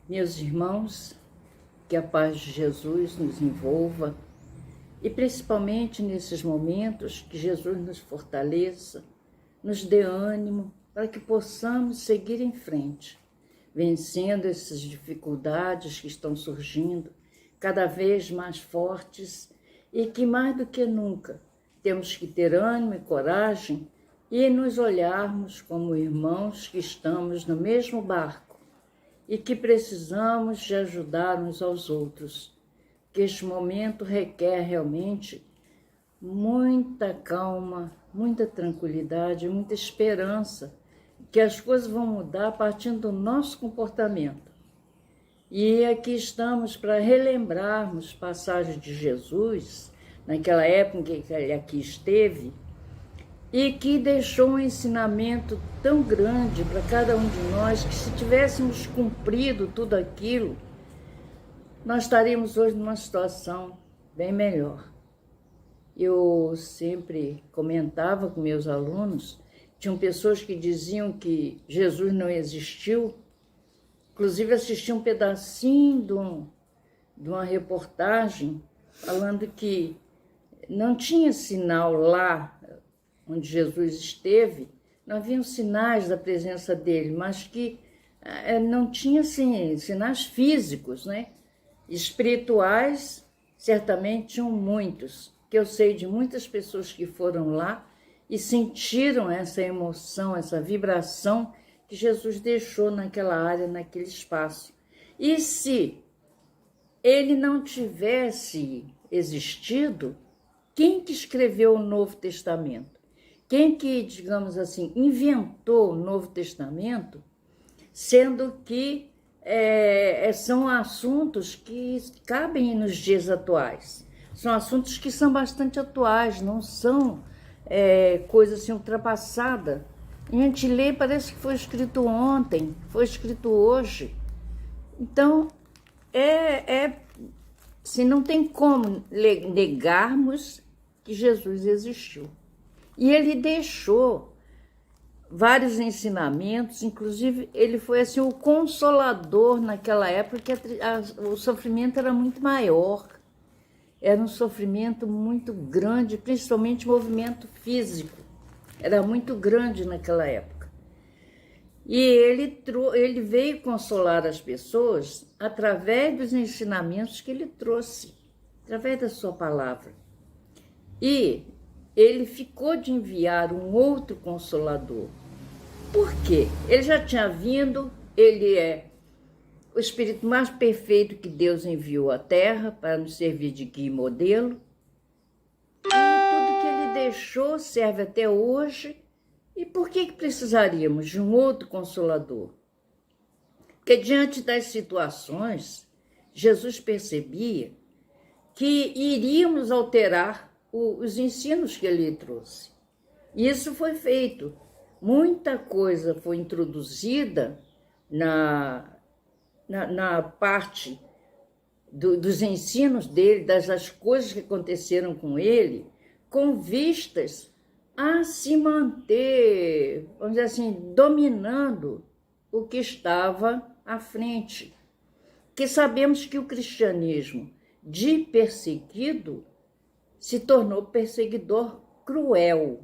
Meus irmãos, que a paz de Jesus nos envolva e principalmente nesses momentos que Jesus nos fortaleça, nos dê ânimo para que possamos seguir em frente, vencendo essas dificuldades que estão surgindo, cada vez mais fortes e que mais do que nunca temos que ter ânimo e coragem e nos olharmos como irmãos que estamos no mesmo barco e que precisamos de ajudar uns aos outros, que este momento requer realmente muita calma, muita tranquilidade, muita esperança, que as coisas vão mudar a partir do nosso comportamento. E aqui estamos para relembrarmos passagens de Jesus, naquela época em que ele aqui esteve, e que deixou um ensinamento tão grande para cada um de nós, que se tivéssemos cumprido tudo aquilo, nós estaríamos hoje numa situação bem melhor. Eu sempre comentava com meus alunos, tinham pessoas que diziam que Jesus não existiu, inclusive assisti um pedacinho de uma reportagem falando que não tinha sinal lá onde Jesus esteve, não haviam sinais da presença dele, mas que não tinha assim, sinais físicos, né? Espirituais, certamente tinham muitos, que eu sei de muitas pessoas que foram lá e sentiram essa emoção, essa vibração que Jesus deixou naquela área, naquele espaço. E se ele não tivesse existido, quem que escreveu o Novo Testamento? Quem que, digamos assim, inventou o Novo Testamento, sendo que são assuntos que cabem nos dias atuais. São assuntos que são bastante atuais, não são coisa assim ultrapassada. A gente lê, parece que foi escrito ontem, foi escrito hoje. Então, se não tem como negarmos que Jesus existiu. E ele deixou vários ensinamentos, inclusive ele foi assim o consolador naquela época, que o sofrimento era muito maior, era um sofrimento muito grande, principalmente o movimento físico, era muito grande naquela época. E ele veio consolar as pessoas através dos ensinamentos que ele trouxe, através da sua palavra. E ele ficou de enviar um outro consolador. Por quê? Ele já tinha vindo, ele é o Espírito mais perfeito que Deus enviou à Terra para nos servir de guia e modelo. E tudo que ele deixou serve até hoje. E por que precisaríamos de um outro consolador? Porque diante das situações, Jesus percebia que iríamos alterar os ensinos que ele trouxe. E isso foi feito. Muita coisa foi introduzida na parte dos ensinos dele, das coisas que aconteceram com ele, com vistas a se manter, vamos dizer assim, dominando o que estava à frente. Que sabemos que o cristianismo, de perseguido, se tornou perseguidor cruel,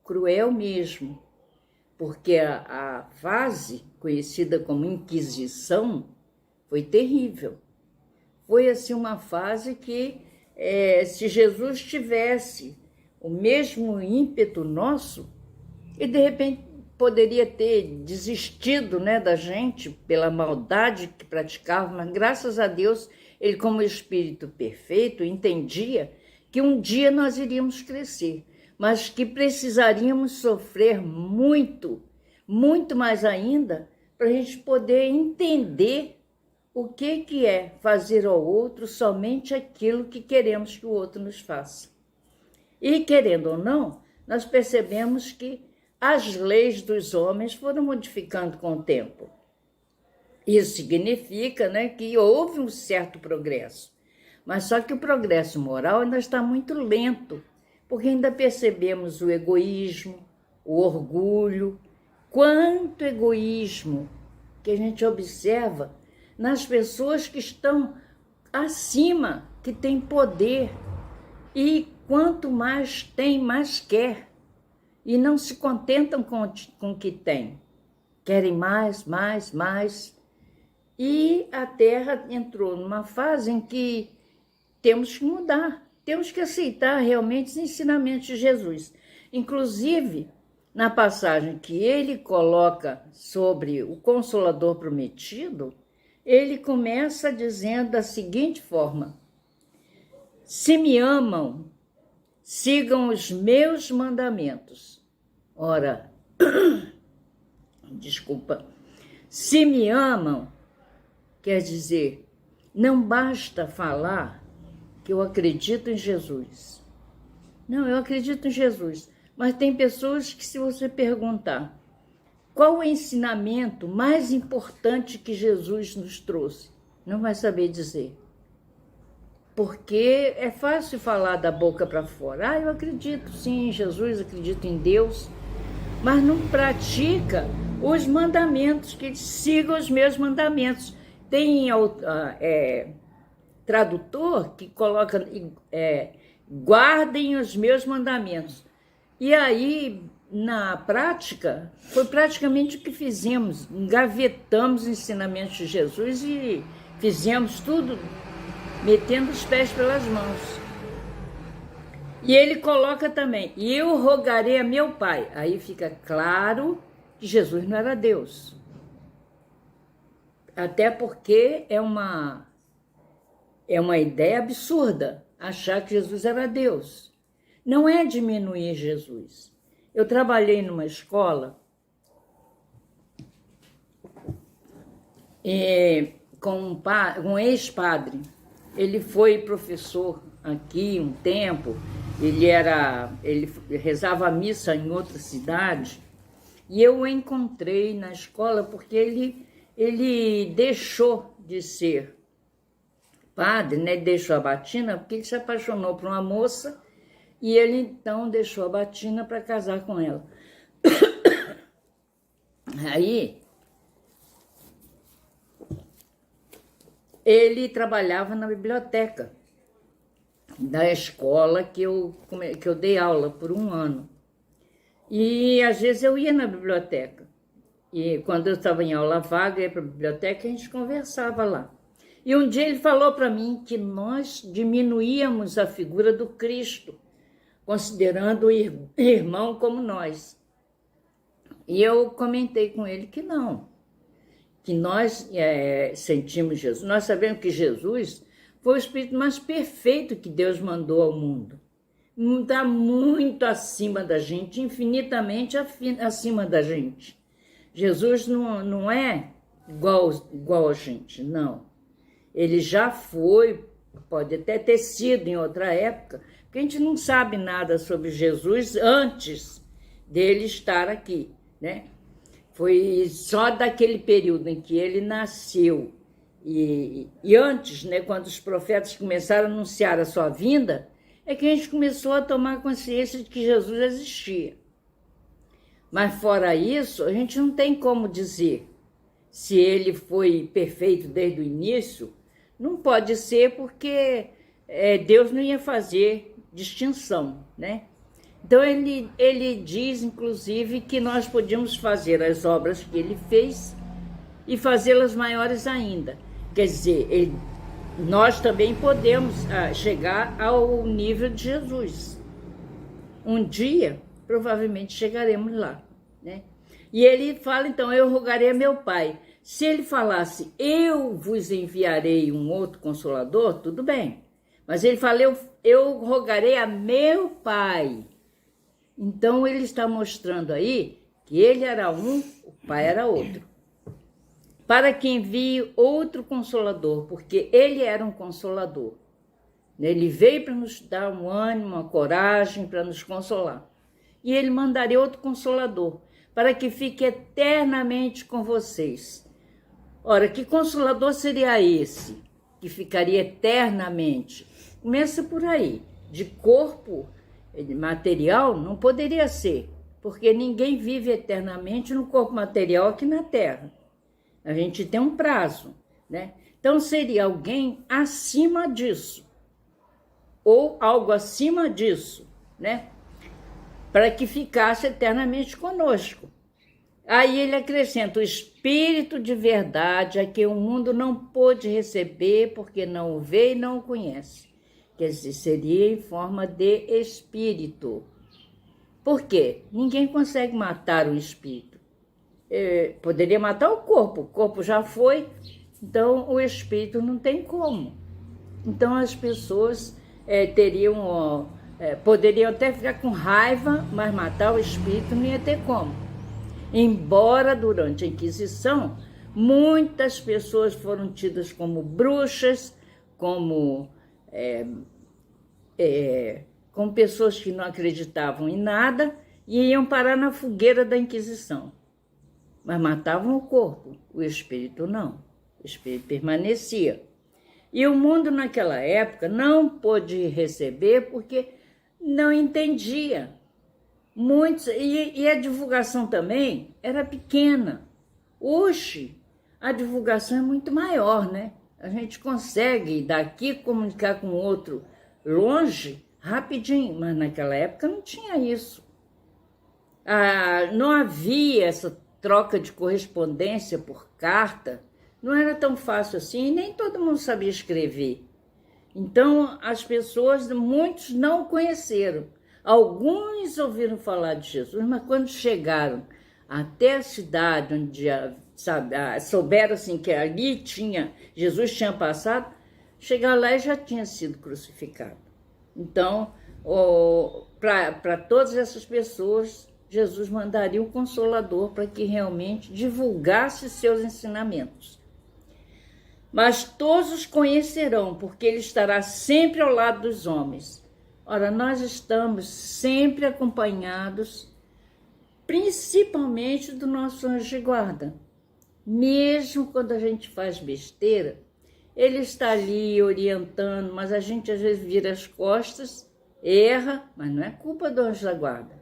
cruel mesmo, porque a fase conhecida como Inquisição foi terrível. Foi assim uma fase que, se Jesus tivesse o mesmo ímpeto nosso, ele de repente poderia ter desistido, né, da gente pela maldade que praticava, mas graças a Deus, ele como Espírito perfeito entendia que um dia nós iríamos crescer, mas que precisaríamos sofrer muito, muito mais ainda, para a gente poder entender o que é fazer ao outro somente aquilo que queremos que o outro nos faça. E, querendo ou não, nós percebemos que as leis dos homens foram modificando com o tempo. Isso significa, né, que houve um certo progresso. Mas só que o progresso moral ainda está muito lento, porque ainda percebemos o egoísmo, o orgulho. Quanto egoísmo que a gente observa nas pessoas que estão acima, que têm poder. E quanto mais tem, mais quer. E não se contentam com o que tem. Querem mais, mais, mais. E a Terra entrou numa fase em que temos que mudar. Temos que aceitar realmente os ensinamentos de Jesus. Inclusive, na passagem que ele coloca sobre o Consolador prometido, ele começa dizendo da seguinte forma: se me amam, sigam os meus mandamentos. Ora, desculpa, se me amam, quer dizer, não basta falar que eu acredito em Jesus. Não, eu acredito em Jesus. Mas tem pessoas que, se você perguntar qual o ensinamento mais importante que Jesus nos trouxe, não vai saber dizer. Porque é fácil falar da boca para fora. Ah, eu acredito sim em Jesus, acredito em Deus, mas não pratica os mandamentos, que sigam os meus mandamentos. Tem tradutor que coloca, guardem os meus mandamentos. E aí, na prática, foi praticamente o que fizemos. Engavetamos os ensinamentos de Jesus e fizemos tudo metendo os pés pelas mãos. E ele coloca também, e eu rogarei a meu Pai. Aí fica claro que Jesus não era Deus. Até porque é uma ideia absurda achar que Jesus era Deus. Não é diminuir Jesus. Eu trabalhei numa escola com um ex-padre. Ele foi professor aqui um tempo, ele rezava a missa em outra cidade, e eu o encontrei na escola porque ele deixou de ser padre, né? Deixou a batina porque ele se apaixonou por uma moça e ele então deixou a batina para casar com ela. Aí ele trabalhava na biblioteca da escola que eu dei aula por um ano. E às vezes eu ia na biblioteca. E quando eu estava em aula vaga, eu ia para a biblioteca e a gente conversava lá. E um dia ele falou para mim que nós diminuíamos a figura do Cristo, considerando o irmão como nós. E eu comentei com ele que não, que nós sentimos Jesus. Nós sabemos que Jesus foi o Espírito mais perfeito que Deus mandou ao mundo. Está muito acima da gente, infinitamente acima da gente. Jesus não é igual a gente, não. Ele já foi, pode até ter sido em outra época, porque a gente não sabe nada sobre Jesus antes dele estar aqui, né? Foi só daquele período em que ele nasceu e antes, né, quando os profetas começaram a anunciar a sua vinda, é que a gente começou a tomar consciência de que Jesus existia. Mas fora isso, a gente não tem como dizer se ele foi perfeito desde o início. Não pode ser porque Deus não ia fazer distinção, né? Então ele diz, inclusive, que nós podíamos fazer as obras que ele fez e fazê-las maiores ainda. Quer dizer, nós também podemos chegar ao nível de Jesus. Um dia, provavelmente chegaremos lá, né? E ele fala, então, eu rogarei a meu Pai. Se ele falasse, eu vos enviarei um outro Consolador, tudo bem. Mas ele fala, eu rogarei a meu Pai. Então, ele está mostrando aí que ele era um, o Pai era outro. Para que envie outro Consolador, porque ele era um Consolador. Ele veio para nos dar um ânimo, uma coragem, para nos consolar. E ele mandaria outro Consolador, para que fique eternamente com vocês. Ora, que Consolador seria esse, que ficaria eternamente? Começa por aí. De corpo material não poderia ser, porque ninguém vive eternamente no corpo material aqui na Terra. A gente tem um prazo. né? Então seria alguém acima disso, ou algo acima disso, né? Para que ficasse eternamente conosco. Aí ele acrescenta: o Espírito de verdade, a que o mundo não pôde receber, porque não o vê e não o conhece. Quer dizer, seria em forma de Espírito. Por quê? Ninguém consegue matar o Espírito. Poderia matar o corpo já foi, então o Espírito não tem como. Então as pessoas poderiam até ficar com raiva, mas matar o Espírito não ia ter como. Embora durante a Inquisição, muitas pessoas foram tidas como bruxas, como pessoas que não acreditavam em nada e iam parar na fogueira da Inquisição. Mas matavam o corpo, o espírito não. O espírito permanecia. E o mundo naquela época não pôde receber porque não entendia. Muitos, e a divulgação também era pequena. Hoje, a divulgação é muito maior, né? A gente consegue daqui comunicar com o outro longe rapidinho, mas naquela época não tinha isso. Não havia essa troca de correspondência por carta, não era tão fácil assim, e nem todo mundo sabia escrever. Então, as pessoas, muitos não o conheceram. Alguns ouviram falar de Jesus, mas quando chegaram até a cidade onde souberam assim, que ali Jesus tinha passado, chegaram lá e já tinha sido crucificado. Então, para todas essas pessoas, Jesus mandaria um Consolador para que realmente divulgasse seus ensinamentos. Mas todos os conhecerão, porque ele estará sempre ao lado dos homens. Ora, nós estamos sempre acompanhados, principalmente do nosso anjo de guarda. Mesmo quando a gente faz besteira, ele está ali orientando, mas a gente às vezes vira as costas, erra, mas não é culpa do anjo da guarda.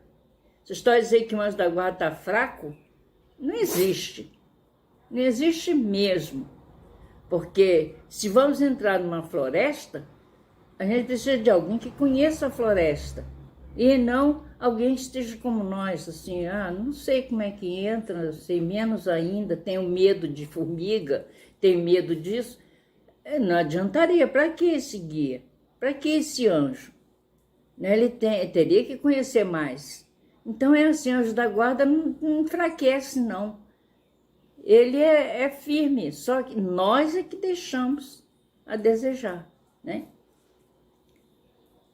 Você está dizendo que o anjo da guarda está fraco? Não existe. Não existe mesmo. Porque se vamos entrar numa floresta, a gente precisa de alguém que conheça a floresta. E não alguém que esteja como nós, assim, não sei como é que entra, sei menos ainda, tenho medo de formiga, tenho medo disso. Não adiantaria. Para que esse guia? Para que esse anjo? Ele teria que conhecer mais. Então é assim, o anjo da guarda não enfraquece, não. Ele é firme, só que nós é que deixamos a desejar, né?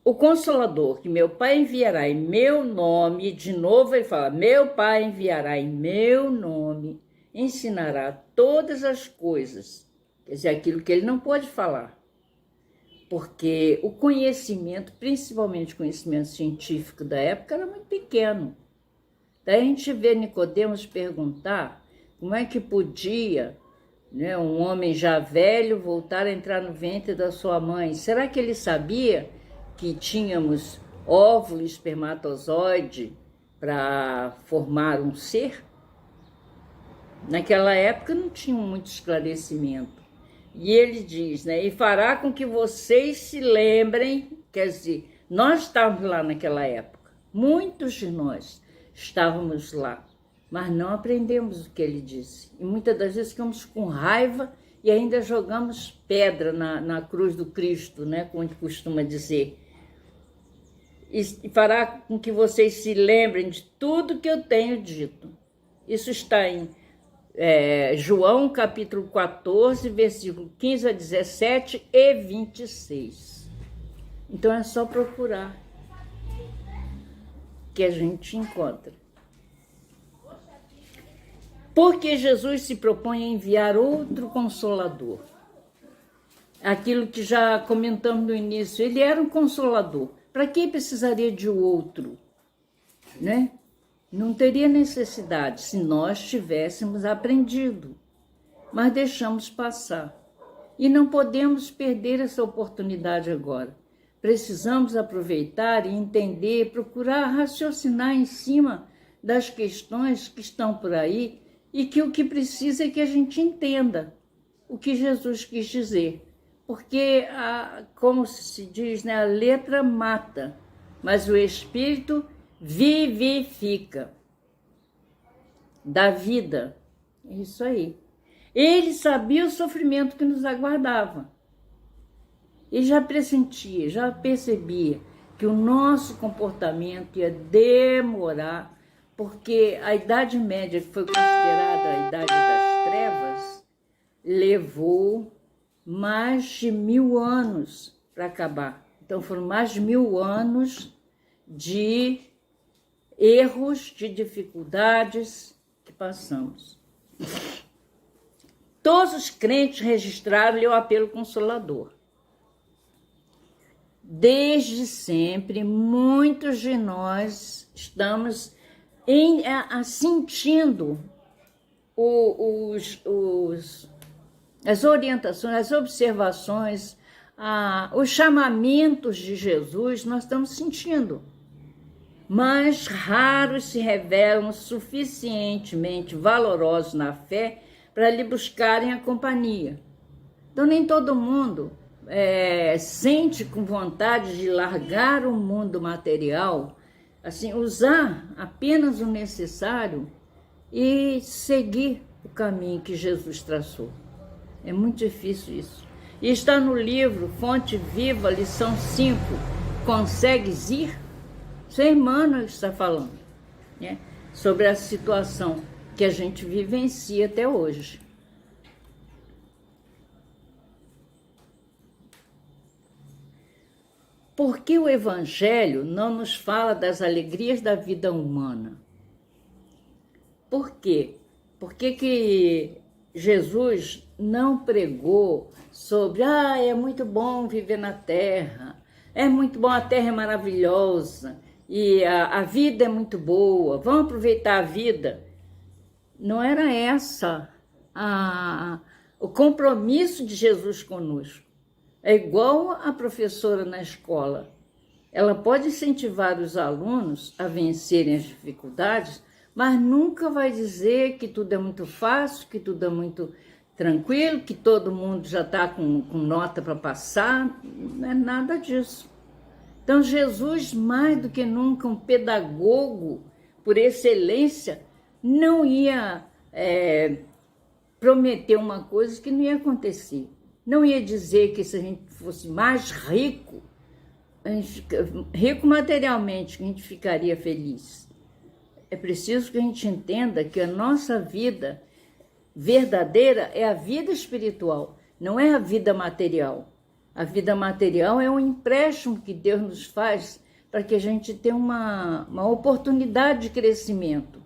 O Consolador que meu Pai enviará em meu nome, de novo ele fala, meu Pai enviará em meu nome, ensinará todas as coisas, quer dizer, aquilo que ele não pode falar. Porque o conhecimento, principalmente o conhecimento científico da época, era muito pequeno. Daí a gente vê Nicodemos perguntar como é que podia, né, um homem já velho voltar a entrar no ventre da sua mãe. Será que ele sabia que tínhamos óvulo e espermatozoide para formar um ser? Naquela época não tinha muito esclarecimento. E ele diz, né, e fará com que vocês se lembrem, quer dizer, nós estávamos lá naquela época, muitos de nós estávamos lá, mas não aprendemos o que ele disse. E muitas das vezes ficamos com raiva e ainda jogamos pedra na cruz do Cristo, né, como a gente costuma dizer. E fará com que vocês se lembrem de tudo que eu tenho dito. Isso está em João capítulo 14, versículo 15 a 17 e 26. Então é só procurar que a gente encontra. Porque Jesus se propõe a enviar outro Consolador. Aquilo que já comentamos no início, ele era um Consolador. Para que precisaria de outro? Né? Não teria necessidade se nós tivéssemos aprendido, mas deixamos passar. E não podemos perder essa oportunidade agora. Precisamos aproveitar e entender, procurar raciocinar em cima das questões que estão por aí e que o que precisa é que a gente entenda. o que Jesus quis dizer. Porque, como se diz, né, a letra mata, mas o Espírito vivifica, dá vida. É isso aí. Ele sabia o sofrimento que nos aguardava. Ele já pressentia, já percebia que o nosso comportamento ia demorar, porque a Idade Média, que foi considerada a Idade das Trevas, levou mais de 1000 anos para acabar. Então foram mais de 1000 anos de erros, de dificuldades que passamos. Todos os crentes registraram-lhe o apelo consolador. Desde sempre, muitos de nós estamos sentindo as orientações, as observações, os chamamentos de Jesus, nós estamos sentindo. Mas raros se revelam suficientemente valorosos na fé para lhe buscarem a companhia. Então, nem todo mundo sente com vontade de largar o mundo material, assim, usar apenas o necessário e seguir o caminho que Jesus traçou. É muito difícil isso. E está no livro Fonte Viva, lição 5. Consegues ir? Isso é Emmanuel que está falando, né? Sobre a situação que a gente vivencia até hoje. Por que o Evangelho não nos fala das alegrias da vida humana? Por quê? Por que Jesus não pregou sobre, é muito bom viver na Terra, é muito bom, a Terra é maravilhosa, e a vida é muito boa, vamos aproveitar a vida? Não era essa o compromisso de Jesus conosco. É igual a professora na escola. Ela pode incentivar os alunos a vencerem as dificuldades, mas nunca vai dizer que tudo é muito fácil, que tudo é muito tranquilo, que todo mundo já está com nota para passar. Não é nada disso. Então, Jesus, mais do que nunca, um pedagogo por excelência, não ia prometer uma coisa que não ia acontecer. Não ia dizer que se a gente fosse mais rico, rico materialmente, que a gente ficaria feliz. É preciso que a gente entenda que a nossa vida verdadeira é a vida espiritual, não é a vida material. A vida material é um empréstimo que Deus nos faz para que a gente tenha uma oportunidade de crescimento.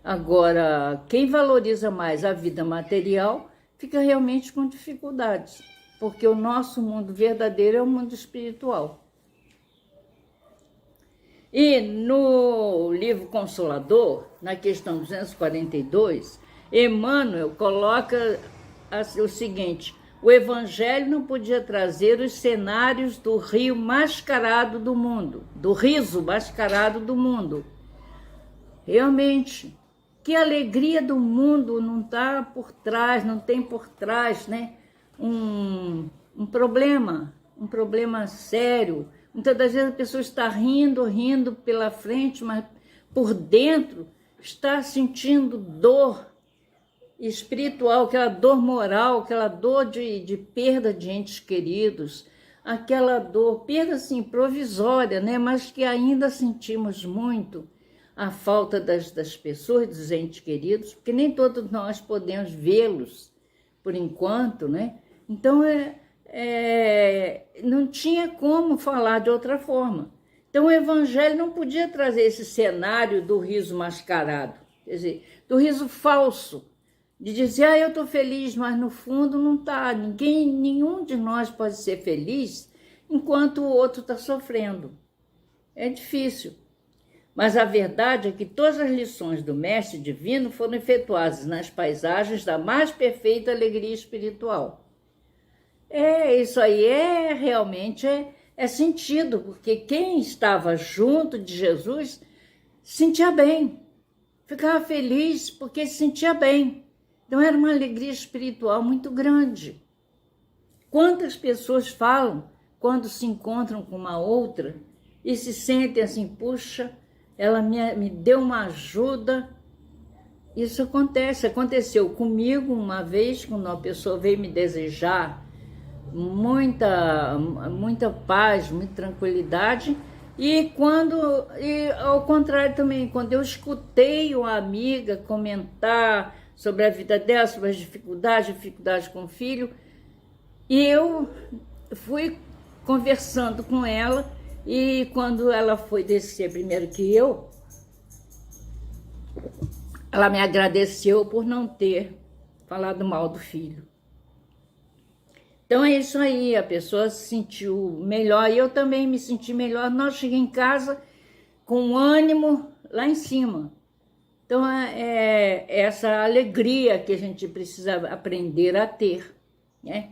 Agora, quem valoriza mais a vida material fica realmente com dificuldades, porque o nosso mundo verdadeiro é o mundo espiritual. E no livro Consolador, na questão 242, Emmanuel coloca o seguinte: o Evangelho não podia trazer os cenários do rio mascarado do mundo, do riso mascarado do mundo. Realmente, que alegria do mundo não está por trás, não tem por trás, né? Um problema sério. Muitas das vezes a pessoa está rindo pela frente, mas por dentro está sentindo dor espiritual, aquela dor moral, aquela dor de perda de entes queridos, aquela dor, perda assim, provisória, né? Mas que ainda sentimos muito a falta das pessoas, dos entes queridos, porque nem todos nós podemos vê-los por enquanto, né? Então, não tinha como falar de outra forma. Então, o Evangelho não podia trazer esse cenário do riso mascarado, quer dizer, do riso falso, de dizer, eu estou feliz, mas no fundo não está. Nenhum de nós pode ser feliz enquanto o outro está sofrendo. É difícil. Mas a verdade é que todas as lições do Mestre Divino foram efetuadas nas paisagens da mais perfeita alegria espiritual. Isso aí realmente sentido, porque quem estava junto de Jesus sentia bem, ficava feliz porque se sentia bem. Então era uma alegria espiritual muito grande. Quantas pessoas falam quando se encontram com uma outra e se sentem assim, puxa, ela me deu uma ajuda. Isso aconteceu comigo uma vez, quando uma pessoa veio me desejar muita paz, muita tranquilidade, e ao contrário também, quando eu escutei uma amiga comentar sobre a vida dela, sobre as dificuldades com o filho, e eu fui conversando com ela, e quando ela foi descer primeiro que eu, ela me agradeceu por não ter falado mal do filho. Então é isso aí, a pessoa se sentiu melhor e eu também me senti melhor. Nós cheguei em casa com ânimo lá em cima. Então é essa alegria que a gente precisa aprender a ter, né?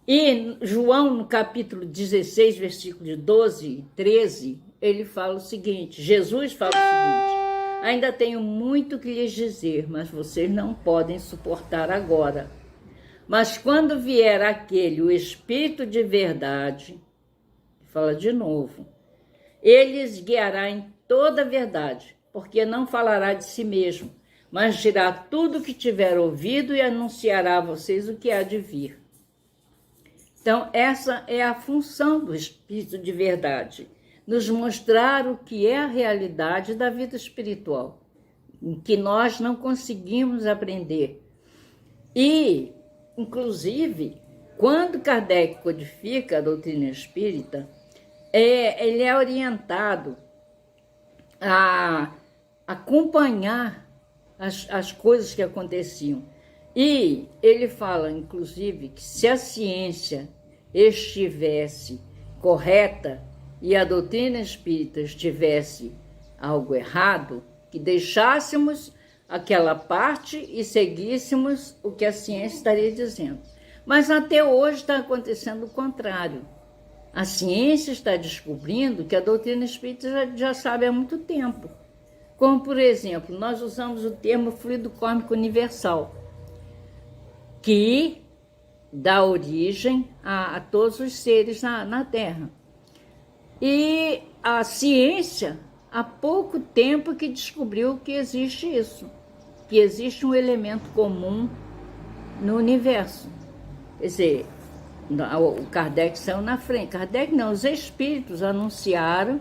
E João, no capítulo 16, versículo de 12 e 13, ele fala o seguinte, Jesus fala o seguinte: ainda tenho muito que lhes dizer, mas vocês não podem suportar agora. Mas quando vier aquele, o Espírito de verdade, fala de novo, ele os guiará em toda a verdade, porque não falará de si mesmo, mas dirá tudo o que tiver ouvido e anunciará a vocês o que há de vir. Então, essa é a função do Espírito de verdade, nos mostrar o que é a realidade da vida espiritual, que nós não conseguimos aprender. E, inclusive, quando Kardec codifica a doutrina espírita, ele é orientado a acompanhar as coisas que aconteciam. E ele fala, inclusive, que se a ciência estivesse correta e a doutrina espírita estivesse algo errado, que deixássemos aquela parte e seguíssemos o que a ciência estaria dizendo. Mas até hoje está acontecendo o contrário. A ciência está descobrindo que a doutrina espírita já sabe há muito tempo. Como, por exemplo, nós usamos o termo fluido kórmico universal, que dá origem a todos os seres na Terra. E a ciência, há pouco tempo que descobriu que existe isso, que existe um elemento comum no universo. Quer dizer, o Kardec saiu na frente. Kardec não, os espíritos anunciaram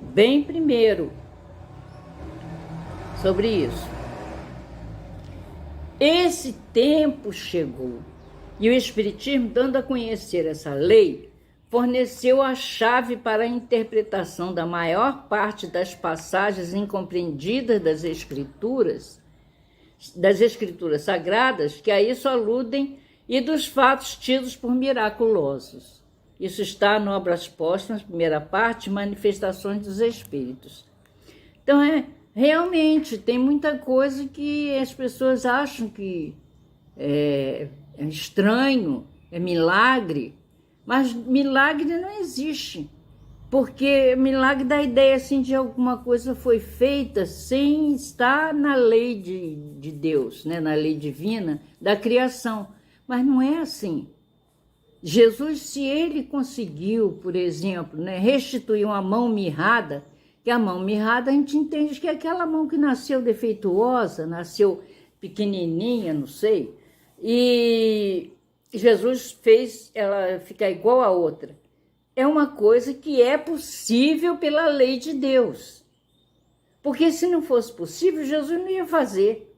bem primeiro sobre isso. Esse tempo chegou e o Espiritismo, dando a conhecer essa lei, forneceu a chave para a interpretação da maior parte das passagens incompreendidas das escrituras sagradas, que a isso aludem, e dos fatos tidos por miraculosos. Isso está no Obras Póstumas, primeira parte, Manifestações dos Espíritos. Então, realmente, tem muita coisa que as pessoas acham que é estranho, é milagre, mas milagre não existe, porque milagre dá a ideia assim, de alguma coisa foi feita sem estar na lei de Deus, né? Na lei divina da criação, mas não é assim. Jesus, se ele conseguiu, por exemplo, né, restituir uma mão mirrada, que a mão mirrada a gente entende que é aquela mão que nasceu defeituosa, nasceu pequenininha, não sei, e Jesus fez ela ficar igual a outra. É uma coisa que é possível pela lei de Deus. Porque se não fosse possível, Jesus não ia fazer.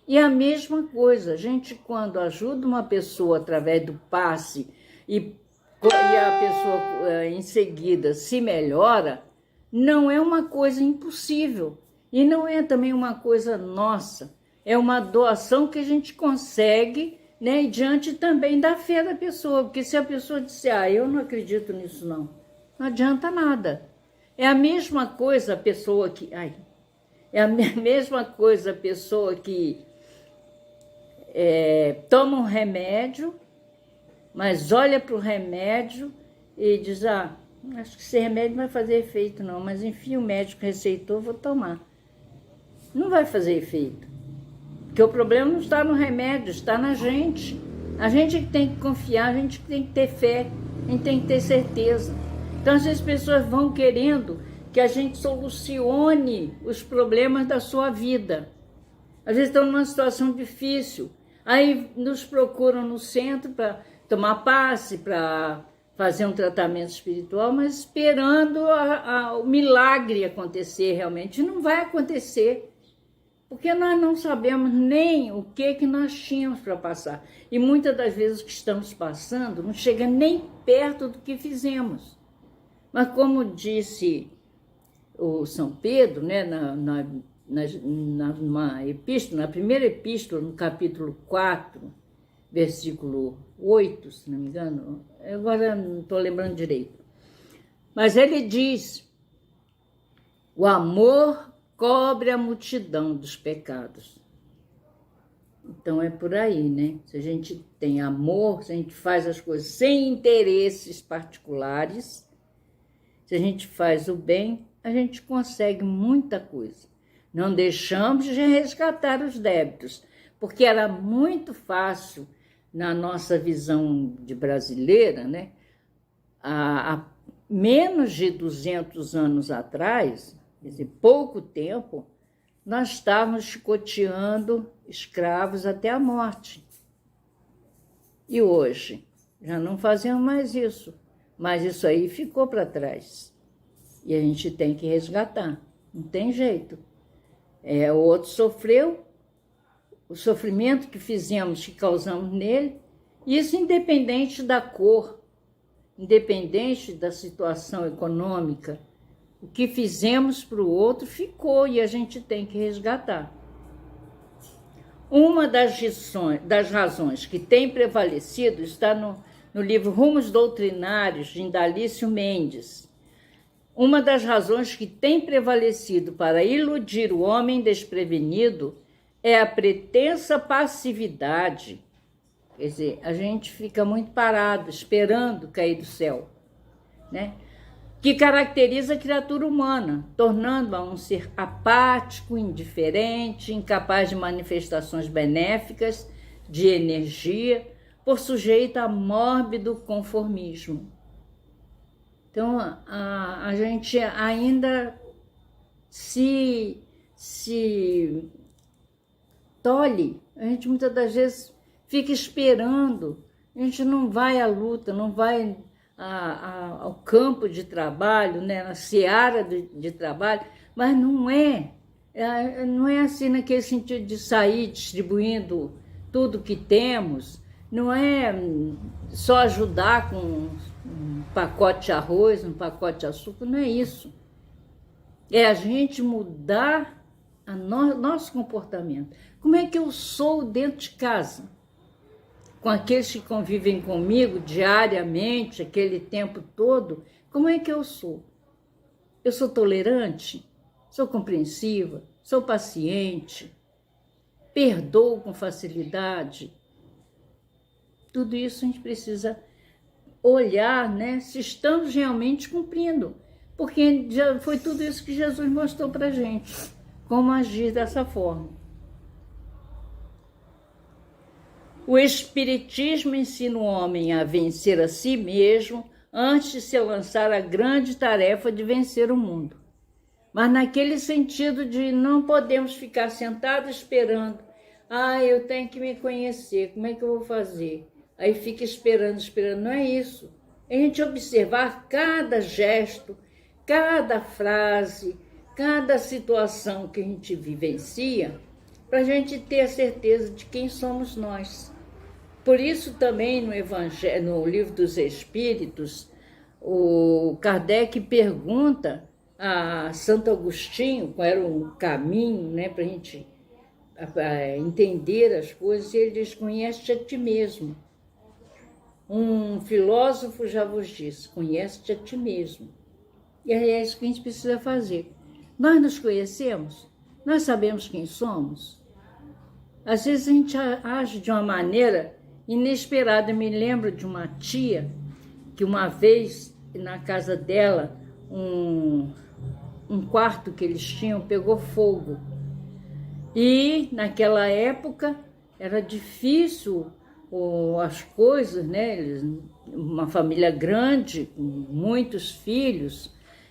E a mesma coisa, a gente quando ajuda uma pessoa através do passe e a pessoa em seguida se melhora, não é uma coisa impossível. E não é também uma coisa nossa. É uma doação que a gente consegue, né, diante também da fé da pessoa, porque se a pessoa disser, eu não acredito nisso não adianta nada. É a mesma coisa a pessoa que, é a mesma coisa a pessoa que toma um remédio, mas olha para o remédio e diz, acho que esse remédio não vai fazer efeito não, mas enfim, o médico receitou, vou tomar. Não vai fazer efeito. Porque o problema não está no remédio, está na gente. A gente que tem que confiar, a gente que tem que ter fé, a gente tem que ter certeza. Então, às vezes, as pessoas vão querendo que a gente solucione os problemas da sua vida. Às vezes estão numa situação difícil, aí nos procuram no centro para tomar passe, para fazer um tratamento espiritual, mas esperando o milagre acontecer realmente. Não vai acontecer, porque nós não sabemos nem o que nós tínhamos para passar. E muitas das vezes o que estamos passando não chega nem perto do que fizemos. Mas como disse o São Pedro, né, numa epístola, na primeira epístola, no capítulo 4, versículo 8, se não me engano, agora não estou lembrando direito, mas ele diz: o amor cobre a multidão dos pecados. Então é por aí, né? Se a gente tem amor, se a gente faz as coisas sem interesses particulares, se a gente faz o bem, a gente consegue muita coisa. Não deixamos de resgatar os débitos, porque era muito fácil, na nossa visão de brasileira, né? Há menos de 200 anos atrás, quer dizer, pouco tempo, nós estávamos chicoteando escravos até a morte. E hoje, já não fazemos mais isso, mas isso aí ficou para trás. E a gente tem que resgatar, não tem jeito. O outro sofreu, o sofrimento que fizemos, que causamos nele, isso independente da cor, independente da situação econômica. O que fizemos para o outro ficou e a gente tem que resgatar. Uma das razões que tem prevalecido está no livro Rumos Doutrinários, de Indalício Mendes. Uma das razões que tem prevalecido para iludir o homem desprevenido é a pretensa passividade. Quer dizer, a gente fica muito parado, esperando cair do céu, né? Que caracteriza a criatura humana, tornando-a um ser apático, indiferente, incapaz de manifestações benéficas, de energia, por sujeito a mórbido conformismo. Então, a gente ainda se tolhe, a gente muitas das vezes fica esperando, a gente não vai à luta, não vai ao campo de trabalho, né, na seara de trabalho, mas não é assim naquele sentido de sair distribuindo tudo que temos, não é só ajudar com um pacote de arroz, um pacote de açúcar, não é isso. É a gente mudar nosso comportamento. Como é que eu sou dentro de casa? Com aqueles que convivem comigo diariamente, aquele tempo todo, como é que eu sou? Eu sou tolerante? Sou compreensiva? Sou paciente? Perdoo com facilidade? Tudo isso a gente precisa olhar, né, se estamos realmente cumprindo, porque já foi tudo isso que Jesus mostrou para a gente, como agir dessa forma. O Espiritismo ensina o homem a vencer a si mesmo antes de se lançar à grande tarefa de vencer o mundo. Mas naquele sentido de não podemos ficar sentados esperando, eu tenho que me conhecer, como é que eu vou fazer? Aí fica esperando, não é isso. É a gente observar cada gesto, cada frase, cada situação que a gente vivencia, para a gente ter a certeza de quem somos nós. Por isso também no Livro dos Espíritos, o Kardec pergunta a Santo Agostinho qual era o caminho, né, para a gente entender as coisas, e ele diz: conhece-te a ti mesmo. Um filósofo já vos disse: conhece-te a ti mesmo. E é isso que a gente precisa fazer. Nós nos conhecemos? Nós sabemos quem somos? Às vezes a gente age de uma maneira inesperada. Eu me lembro de uma tia que uma vez, na casa dela, um quarto que eles tinham pegou fogo. E naquela época era difícil as coisas, né? Uma família grande, com muitos filhos,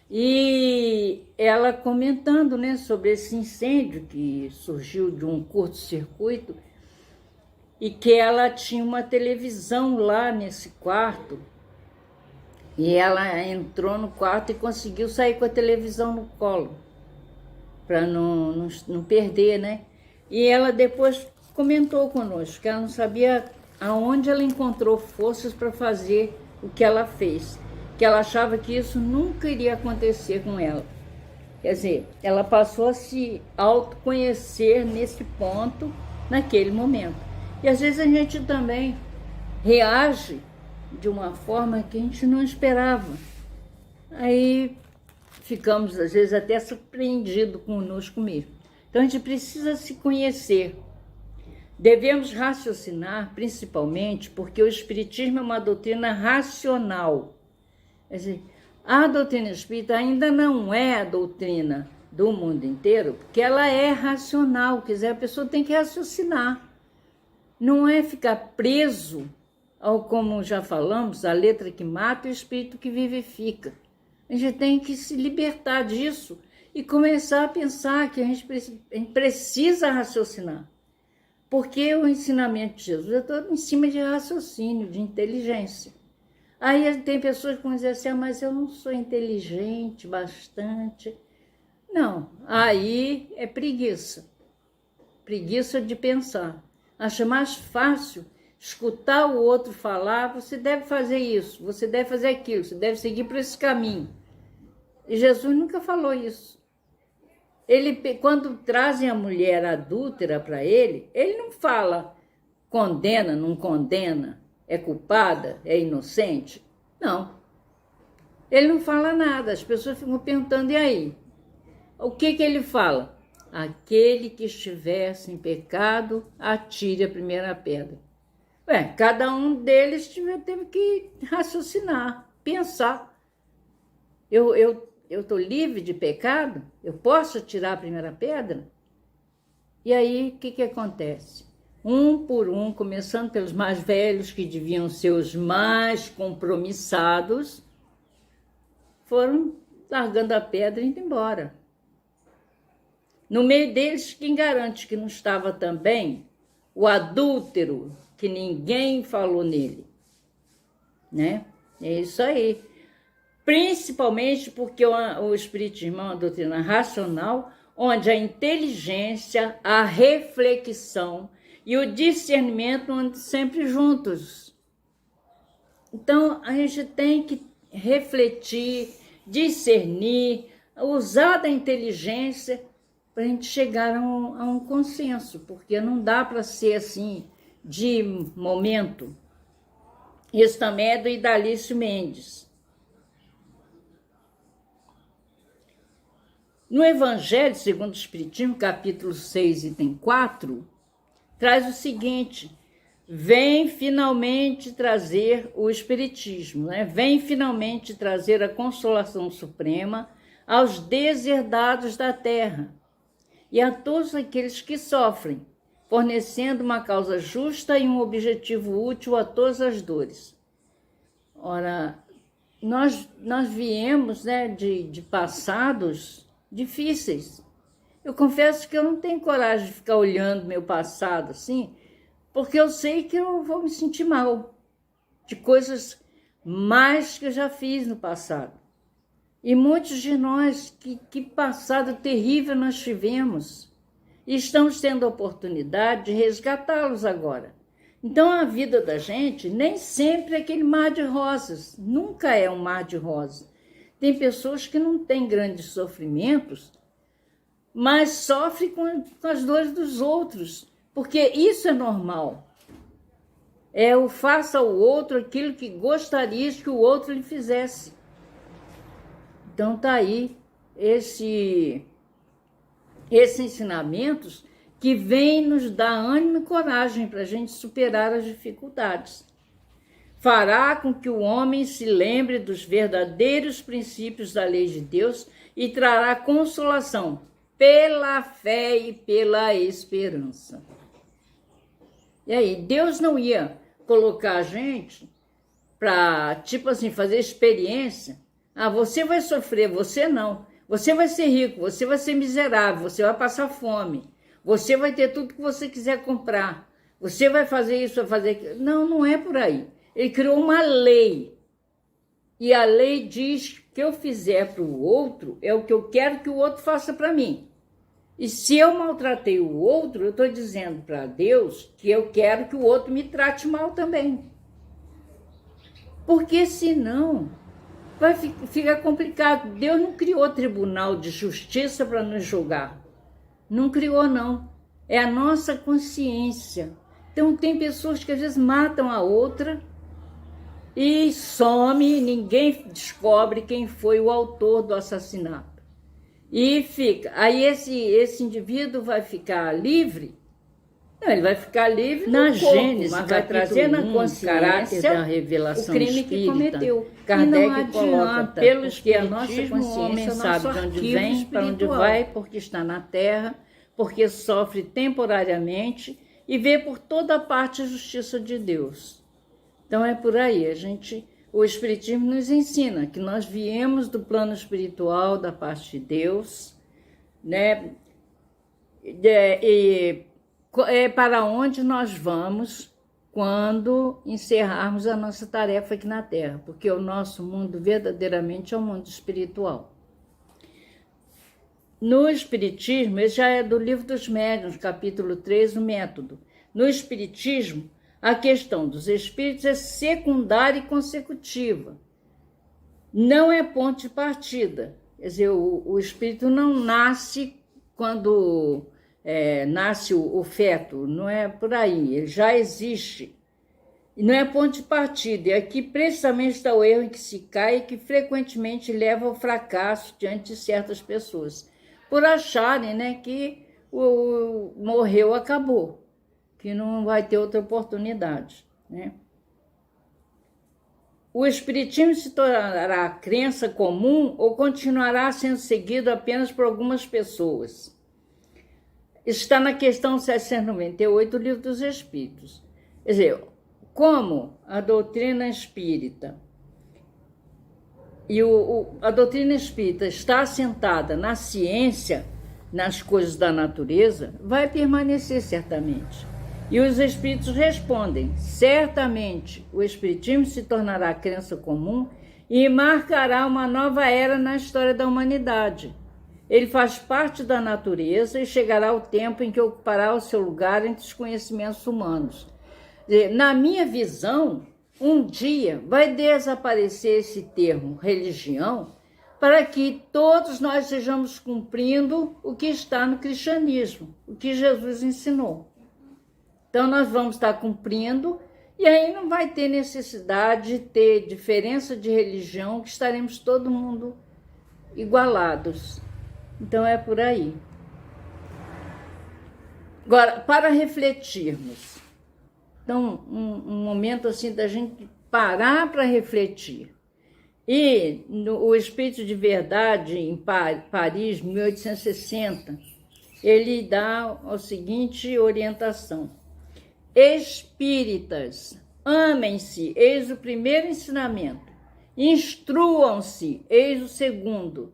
e ela comentando, né, sobre esse incêndio que surgiu de um curto-circuito e que ela tinha uma televisão lá nesse quarto. E ela entrou no quarto e conseguiu sair com a televisão no colo, para não perder, né? E ela depois comentou conosco que ela não sabia aonde ela encontrou forças para fazer o que ela fez, que ela achava que isso nunca iria acontecer com ela. Quer dizer, ela passou a se autoconhecer nesse ponto, naquele momento. E às vezes a gente também reage de uma forma que a gente não esperava. Aí ficamos, às vezes, até surpreendidos conosco mesmo. Então, a gente precisa se conhecer. Devemos raciocinar, principalmente, porque o Espiritismo é uma doutrina racional. Quer dizer, a doutrina espírita ainda não é a doutrina do mundo inteiro, porque ela é racional, quer dizer, a pessoa tem que raciocinar. Não é ficar preso ao, como já falamos, a letra que mata e o espírito que vivifica. A gente tem que se libertar disso e começar a pensar que a gente precisa raciocinar. Porque o ensinamento de Jesus é todo em cima de raciocínio, de inteligência. Aí tem pessoas que vão dizer assim, mas eu não sou inteligente bastante. Não, aí é preguiça. Preguiça de pensar. Acha mais fácil escutar o outro falar, você deve fazer isso, você deve fazer aquilo, você deve seguir por esse caminho. E Jesus nunca falou isso. Ele, quando trazem a mulher adúltera para ele não fala condena, não condena, é culpada, é inocente. Não. Ele não fala nada, as pessoas ficam perguntando, e aí? O que ele fala? Aquele que estiver sem pecado, atire a primeira pedra. Cada um deles teve que raciocinar, pensar. Eu estou livre de pecado? Eu posso tirar a primeira pedra? E aí, o que acontece? Um por um, começando pelos mais velhos, que deviam ser os mais compromissados, foram largando a pedra e indo embora. No meio deles, quem garante que não estava também o adúltero, que ninguém falou nele, né? É isso aí. Principalmente porque o Espiritismo é uma doutrina racional, onde a inteligência, a reflexão e o discernimento andam sempre juntos. Então, a gente tem que refletir, discernir, usar da inteligência para a gente chegar a um consenso, porque não dá para ser assim, de momento. Isso também é do Idalício Mendes. No Evangelho segundo o Espiritismo, capítulo 6, item 4, traz o seguinte: vem finalmente trazer o Espiritismo, né? Vem finalmente trazer a consolação suprema aos deserdados da terra e a todos aqueles que sofrem, fornecendo uma causa justa e um objetivo útil a todas as dores. Ora, nós viemos, né, de passados difíceis. Eu confesso que eu não tenho coragem de ficar olhando meu passado assim, porque eu sei que eu vou me sentir mal de coisas mais que eu já fiz no passado. E muitos de nós, que passado terrível nós tivemos, e estamos tendo a oportunidade de resgatá-los agora. Então a vida da gente nem sempre é aquele mar de rosas, nunca é um mar de rosas. Tem pessoas que não têm grandes sofrimentos, mas sofrem com as dores dos outros, porque isso é normal. É o faça ao outro aquilo que gostaria que o outro lhe fizesse. Então tá aí esses ensinamentos que vêm nos dar ânimo e coragem para a gente superar as dificuldades. Fará com que o homem se lembre dos verdadeiros princípios da lei de Deus e trará consolação, pela fé e pela esperança. E aí, Deus não ia colocar a gente para, tipo assim, fazer experiência. Ah, você vai sofrer, você não. Você vai ser rico, você vai ser miserável, você vai passar fome. Você vai ter tudo que você quiser comprar. Você vai fazer isso, vai fazer aquilo. Não, não é por aí. Ele criou uma lei. E a lei diz que o que eu fizer para o outro é o que eu quero que o outro faça para mim. E se eu maltratei o outro, eu estou dizendo para Deus que eu quero que o outro me trate mal também. Porque senão vai ficar complicado. Deus não criou tribunal de justiça para nos julgar. Não criou, não. É a nossa consciência. Então tem pessoas que às vezes matam a outra e some, ninguém descobre quem foi o autor do assassinato. E fica. Aí esse indivíduo vai ficar livre? Não, ele vai ficar livre na no Gênesis, corpo, mas vai trazer na consciência da revelação o crime espírita, que cometeu. Kardec coloca, pelo porque a nossa espiritismo, o homem consciência sabe de onde vem, para onde vai, porque está na terra, porque sofre temporariamente e vê por toda parte a justiça de Deus. Então é por aí, o espiritismo nos ensina que nós viemos do plano espiritual da parte de Deus, né? É para onde nós vamos quando encerrarmos a nossa tarefa aqui na Terra, porque o nosso mundo verdadeiramente é um mundo espiritual. No Espiritismo, esse já é do Livro dos Médiuns, capítulo 3, o método. No Espiritismo, a questão dos espíritos é secundária e consecutiva. Não é ponto de partida. Quer dizer, o espírito não nasce quando nasce o feto, não é por aí, ele já existe. E não é ponto de partida, e aqui precisamente está o erro em que se cai e que frequentemente leva ao fracasso diante de certas pessoas, por acharem, né, que morreu, acabou, que não vai ter outra oportunidade, né? O espiritismo se tornará crença comum ou continuará sendo seguido apenas por algumas pessoas? Está na questão 798 do Livro dos Espíritos. Quer dizer, como a doutrina espírita e a doutrina espírita está assentada na ciência, nas coisas da natureza, vai permanecer certamente. E os espíritos respondem: certamente o espiritismo se tornará crença comum e marcará uma nova era na história da humanidade. Ele faz parte da natureza e chegará o tempo em que ocupará o seu lugar entre os conhecimentos humanos. Na minha visão, um dia vai desaparecer esse termo religião para que todos nós estejamos cumprindo o que está no cristianismo, o que Jesus ensinou. Então nós vamos estar cumprindo e aí não vai ter necessidade de ter diferença de religião, que estaremos todo mundo igualados. Então é por aí. Agora, para refletirmos, então um momento assim da gente parar para refletir. E o Espírito de Verdade, em Paris, 1860, ele dá a seguinte orientação: espíritas, amem-se, eis o primeiro ensinamento, instruam-se, eis o segundo.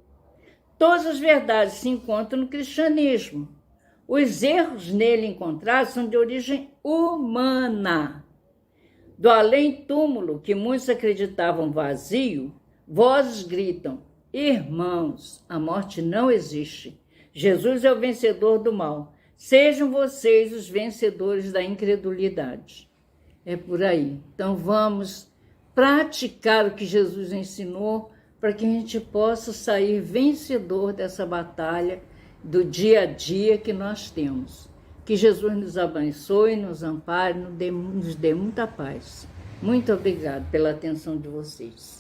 Todas as verdades se encontram no cristianismo. Os erros nele encontrados são de origem humana. Do além-túmulo, que muitos acreditavam vazio, vozes gritam: irmãos, a morte não existe. Jesus é o vencedor do mal. Sejam vocês os vencedores da incredulidade. É por aí. Então vamos praticar o que Jesus ensinou para que a gente possa sair vencedor dessa batalha do dia a dia que nós temos. Que Jesus nos abençoe, nos ampare, nos dê muita paz. Muito obrigada pela atenção de vocês.